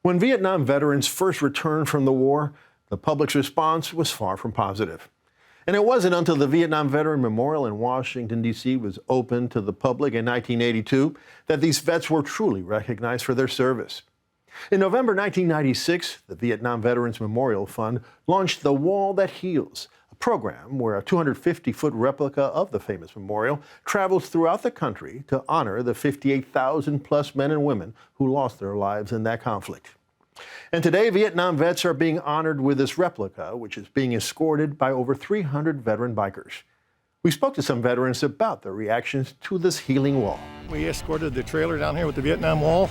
When Vietnam veterans first returned from the war, the public's response was far from positive. And it wasn't until the Vietnam Veteran Memorial in Washington, D.C. was opened to the public in 1982 that these vets were truly recognized for their service. In November 1996, the Vietnam Veterans Memorial Fund launched The Wall That Heals, a program where a 250-foot replica of the famous memorial travels throughout the country to honor the 58,000-plus men and women who lost their lives in that conflict. And today, Vietnam vets are being honored with this replica, which is being escorted by over 300 veteran bikers. We spoke to some veterans about their reactions to this healing wall. We escorted the trailer down here with the Vietnam Wall.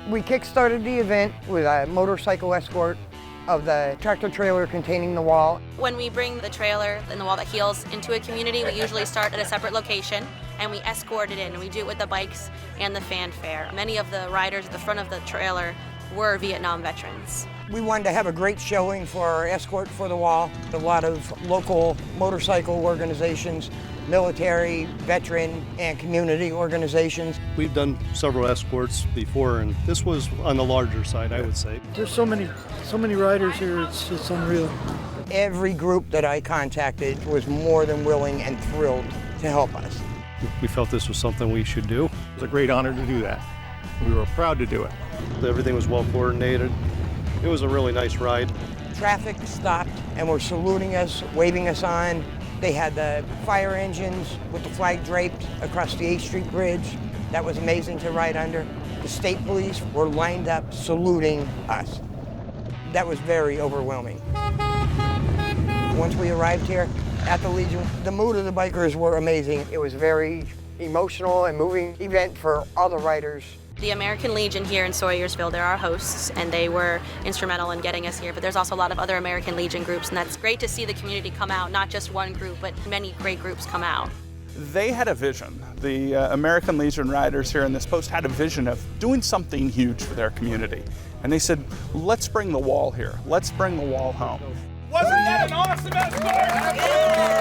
We kick-started the event with a motorcycle escort of the tractor trailer containing the wall. When we bring the trailer and the Wall That Heals into a community, we usually start at a separate location and we escort it in, and we do it with the bikes and the fanfare. Many of the riders at the front of the trailer were Vietnam veterans. We wanted to have a great showing for our escort for the wall. A lot of local motorcycle organizations, military, veteran, and community organizations. We've done several escorts before, and this was on the larger side, I would say. There's so many riders here, it's unreal. Every group that I contacted was more than willing and thrilled to help us. We felt this was something we should do. It's a great honor to do that. We were proud to do it. Everything was well coordinated. It was a really nice ride. Traffic stopped and were saluting us, waving us on. They had the fire engines with the flag draped across the 8th Street Bridge. That was amazing to ride under. The state police were lined up saluting us. That was very overwhelming. Once we arrived here at the Legion, the mood of the bikers were amazing. It was a very emotional and moving event for all the riders. The American Legion here in Sawyer'sville, they're our hosts, and they were instrumental in getting us here, but there's also a lot of other American Legion groups, and that's great to see the community come out, not just one group, but many great groups come out. They had a vision. The American Legion riders here in this post had a vision of doing something huge for their community. And they said, let's bring the wall here. Let's bring the wall home. Wasn't that an awesome escort?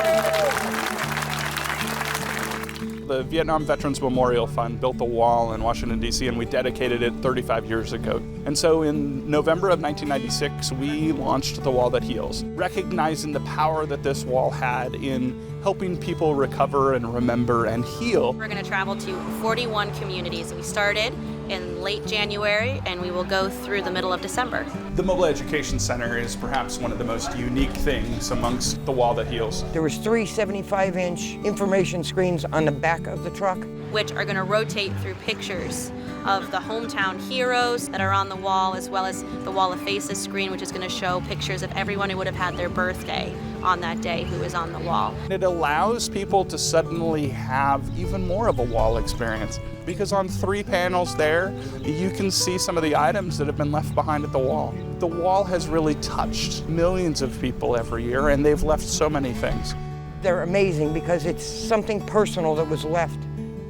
The Vietnam Veterans Memorial Fund built the wall in Washington, D.C., and we dedicated it 35 years ago. And so in November of 1996, we launched The Wall That Heals, recognizing the power that this wall had in helping people recover and remember and heal. We're going to travel to 41 communities. We started in late January, and we will go through the middle of December. The Mobile Education Center is perhaps one of the most unique things amongst The Wall That Heals. There was 3 75-inch information screens on the back of the truck, which are going to rotate through pictures of the hometown heroes that are on the wall, as well as the Wall of Faces screen, which is going to show pictures of everyone who would have had their birthday on that day who is on the wall. It allows people to suddenly have even more of a wall experience, because on 3 panels there, you can see some of the items that have been left behind at the wall. The wall has really touched millions of people every year, and they've left so many things. They're amazing because it's something personal that was left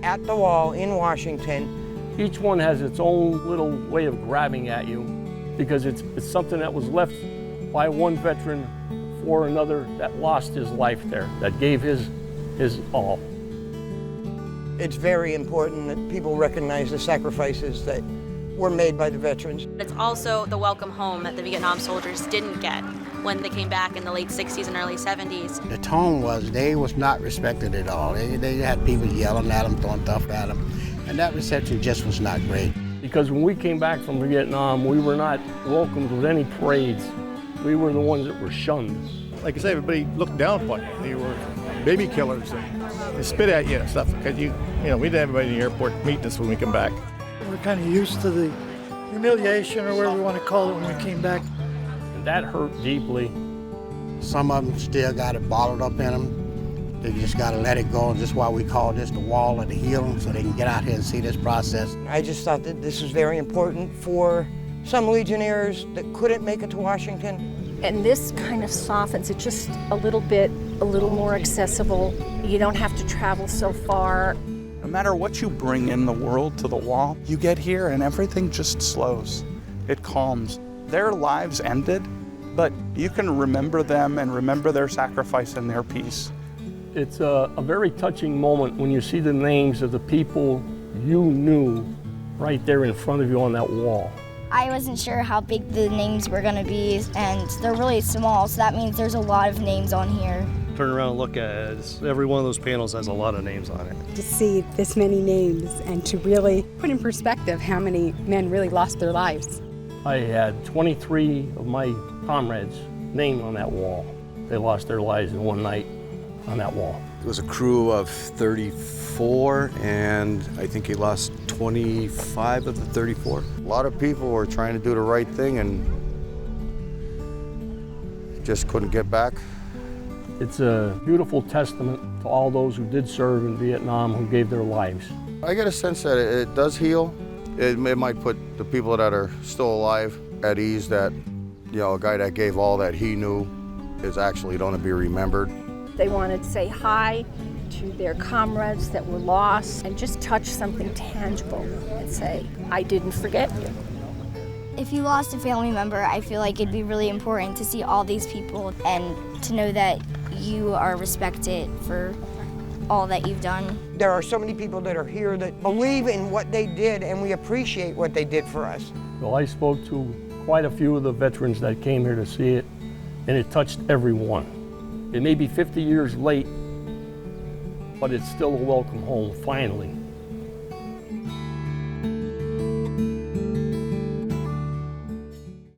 at the wall in Washington. Each one has its own little way of grabbing at you because it's something that was left by one veteran for another that lost his life there, that gave his all. It's very important that people recognize the sacrifices that were made by the veterans. It's also the welcome home that the Vietnam soldiers didn't get when they came back in the late 60s and early 70s. The tone was they was not respected at all. They had people yelling at them, throwing stuff at them, and that reception just was not great. Because when we came back from Vietnam, we were not welcomed with any parades. We were the ones that were shunned. Like I say, everybody looked down upon you. They were baby killers, and they spit at you and stuff, because we didn't have everybody in the airport meeting us when we come back. We're kind of used to the humiliation, or whatever we want to call it, when we came back. And that hurt deeply. Some of them still got it bottled up in them. They just got to let it go. That's why we call this the Wall of the Healing, so they can get out here and see this process. I just thought that this was very important for some Legionnaires that couldn't make it to Washington. And this kind of softens it just a little more accessible. You don't have to travel so far. No matter what you bring in the world to the wall, you get here and everything just slows. It calms. Their lives ended, but you can remember them and remember their sacrifice and their peace. It's a very touching moment when you see the names of the people you knew right there in front of you on that wall. I wasn't sure how big the names were going to be, and they're really small, so that means there's a lot of names on here. Turn around and look at it. Every one of those panels has a lot of names on it. To see this many names and to really put in perspective how many men really lost their lives. I had 23 of my comrades named on that wall. They lost their lives in one night on that wall. It was a crew of 34, and I think he lost 25 of the 34. A lot of people were trying to do the right thing and just couldn't get back. It's a beautiful testament to all those who did serve in Vietnam, who gave their lives. I get a sense that it does heal. It might put the people that are still alive at ease that, you know, a guy that gave all that he knew is actually going to be remembered. They wanted to say hi to their comrades that were lost and just touch something tangible and say, I didn't forget you. If you lost a family member, I feel like it'd be really important to see all these people and to know that you are respected for all that you've done. There are so many people that are here that believe in what they did, and we appreciate what they did for us. Well, I spoke to quite a few of the veterans that came here to see it, and it touched everyone. It may be 50 years late, but it's still a welcome home, finally.